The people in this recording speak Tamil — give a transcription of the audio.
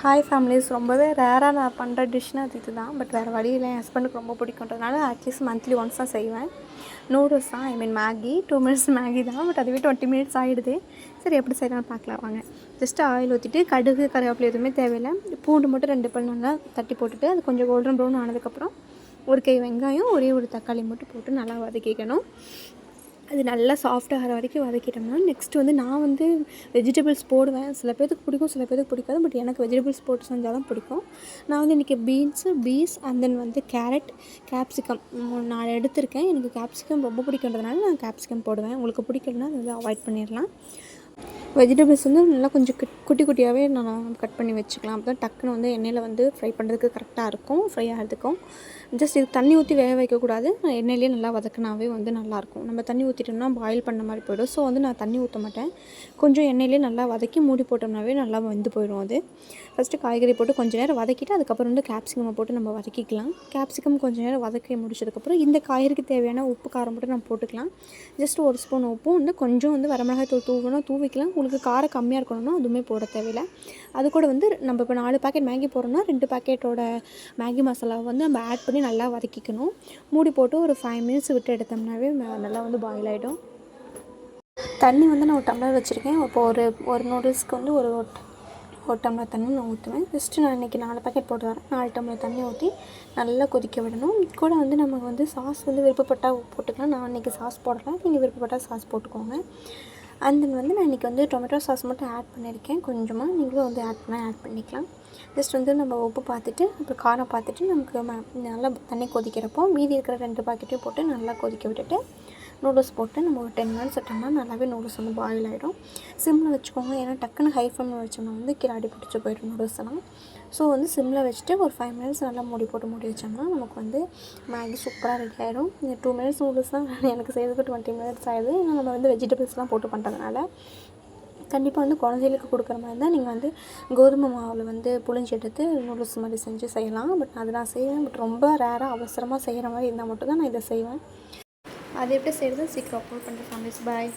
Hi families. ரொம்பவே ரேராக நான் பண்ணுற டிஷ்னா அது இது தான். பட் வேறு வழி இல்லை, என் ஹஸ்பண்டுக்கு ரொம்ப பிடிக்குன்றதுனால அட்லீஸ்ட் மந்த்லி ஒன்ஸ் தான் செய்வேன். நூடுல்ஸ் தான், மேகி. 2 மினிட்ஸ் மேகி தான், பட் அதுவே 20 மினிட்ஸ் ஆகிடுது. சரி எப்படி செய்யலாம்னு பார்க்கலாம் வாங்க. ஜஸ்ட்டு ஆயில் ஊற்றிட்டு கடுகு கருவேப்பிலை எதுவுமே தேவையில்லை. பூண்டு மட்டும் 2 பல் நல்லா தட்டி போட்டுட்டு அது கொஞ்சம் கோல்டன் ப்ரௌன் ஆனதுக்கப்புறம் ஒரு கை வெங்காயம் ஒரே ஒரு தக்காளி மட்டும் போட்டு நல்லா வதக்கிக்கணும். அது நல்லா சாஃப்டாகிற வரைக்கும் வதக்கிட்டோம்னா நெக்ஸ்ட்டு நான் வெஜிடபிள்ஸ் போடுவேன். சில பேருக்கு பிடிக்கும், சில பேருக்கு பிடிக்காது. பட் எனக்கு வெஜிடபிள்ஸ் போட்டு செஞ்சால் தான் பிடிக்கும். நான் இன்றைக்கி beans and then carrot, capsicum 4 எடுத்திருக்கேன். எனக்கு கேப்சிகம் ரொம்ப பிடிக்குன்றதுனால நான் கேப்சிகம் போடுவேன். உங்களுக்கு பிடிக்கலனா அதை அவாய்ட் பண்ணிடலாம். வெஜிடபிள்ஸ் நல்லா கொஞ்சம் குட்டி குட்டியாகவே நான் கட் பண்ணி வச்சுக்கலாம். அப்போ தான் டக்குன்னு எண்ணெயில் ஃப்ரை பண்ணுறதுக்கு கரெக்டாக இருக்கும், ஃப்ரை ஆகிறதுக்கும். ஜஸ்ட் இது தண்ணி ஊற்றி வேக வைக்கக்கூடாது. எண்ணெயிலே நல்லா வதக்கினாவே நல்லாயிருக்கும். நம்ம தண்ணி ஊற்றிட்டோம்னா பாயில் பண்ண மாதிரி போய்டும். ஸோ நான் தண்ணி ஊற்ற மாட்டேன். கொஞ்சம் எண்ணெயிலே நல்லா வதக்கி மூடி போட்டோம்னாவே நல்லா வெந்து போயிடும். அது ஃபஸ்ட்டு காய்கறி போட்டு கொஞ்சம் நேரம் வதக்கிட்டு அதுக்கப்புறம் கேப்சிகமை போட்டு நம்ம வதக்கிக்கலாம். கேப்சிகம் கொஞ்சம் நேரம் வதக்கி முடிச்சதுக்கப்புறம் இந்த காய்கறிக்கு தேவையான உப்பு காரம் மட்டும் நம்ம போட்டுக்கலாம். ஜஸ்ட் 1 ஸ்பூன் உப்பும் கொஞ்சம் வரமிளகாய் தூள் தூவிக்கலாம். உங்களுக்கு காரம் கம்மியாக இருக்கணும்னா அதுவுமே போட தேவையில்லை. அது கூட நம்ம இப்போ 4 பேக்கெட் மேகி போடுறோம்னா 2 பேக்கெட்டோட மேகி மசாலாவை நம்ம ஆட் பண்ணி நல்லா வதக்கிக்கணும். மூடி போட்டு ஒரு 5 மினிட்ஸ் விட்டு எடுத்தோம்னாவே நல்லா பாயில் ஆகிடும். தண்ணி நான் ஒரு டம்ளர் வச்சுருக்கேன். இப்போ ஒரு நூடுல்ஸ்க்கு ஒரு டம்ளர் தண்ணி நான் ஊற்றுவேன். ஜஸ்ட்டு நான் இன்றைக்கி 4 பேக்கெட் போட்டு வரேன். 4 டம்ளர் தண்ணி ஊற்றி நல்லா கொதிக்க விடணும். கூட நமக்கு சாஸ் விருப்பப்பட்டால் போட்டுக்கலாம். நான் இன்றைக்கி சாஸ் போடலாம். நீங்கள் விருப்பப்பட்டால் சாஸ் போட்டுக்கோங்க. அண்ட் தென் நான் இன்றைக்கி டொமேட்டோ சாஸ் மட்டும் ஆட் பண்ணியிருக்கேன். கொஞ்சமாக நீங்களும் ஆட் பண்ணிக்கலாம். ஜஸ்ட் நம்ம உப்பு பார்த்துட்டு அப்புறம் காரம் பார்த்துட்டு நமக்கு நல்லா தண்ணி கொதிக்கிறப்போ மீதி இருக்கிற 2 பாக்கெட்டையும் போட்டு நல்லா கொதிக்க விட்டுட்டு நூடுல்ஸ் போட்டு நம்ம ஒரு 10 மினிட்ஸ் விட்டோம்னா நல்லாவே நூடுல்ஸ் பாயில் ஆகிடும். சிம்மில் வச்சுக்கோங்க. ஏன்னா டக்குன்னு ஹை ஃப்ளேமில் வச்சோம்னா கீழே அடி பிடிச்சி போய்டும் நூடுல்ஸ் எல்லாம். ஸோ சிம்மில் வச்சுட்டு ஒரு 5 மினிட்ஸ் நல்லா மூடி வச்சோம்னா நமக்கு மேகி சூப்பராக ரெடி ஆகிடும். இந்த 2 மினிட்ஸ் நூடுல்ஸ் தான் எனக்கு செய்கிறதுக்கு 20 மினிட்ஸ் ஆகிடுது. ஏன்னா நம்ம வெஜிடபிள்ஸ்லாம் போட்டு பண்ணுறதுனால கண்டிப்பாக குழந்தைகளுக்கு கொடுக்குற மாதிரி தான் நீங்கள் கோதுமை மாவில் புழிஞ்சு எடுத்து நூடுல்ஸ் மாதிரி செஞ்சு செய்யலாம். பட் அது நான் செய்வேன். பட் ரொம்ப ரேராக அவசரமாக செய்கிற மாதிரி இருந்தால் மட்டும் தான் நான் இதை செய்வேன். அது எப்படி செய்கிறது சீக்கிரம் அப்லோட் பண்ணுறேன். ஃபேமிலிஸ் பாய்.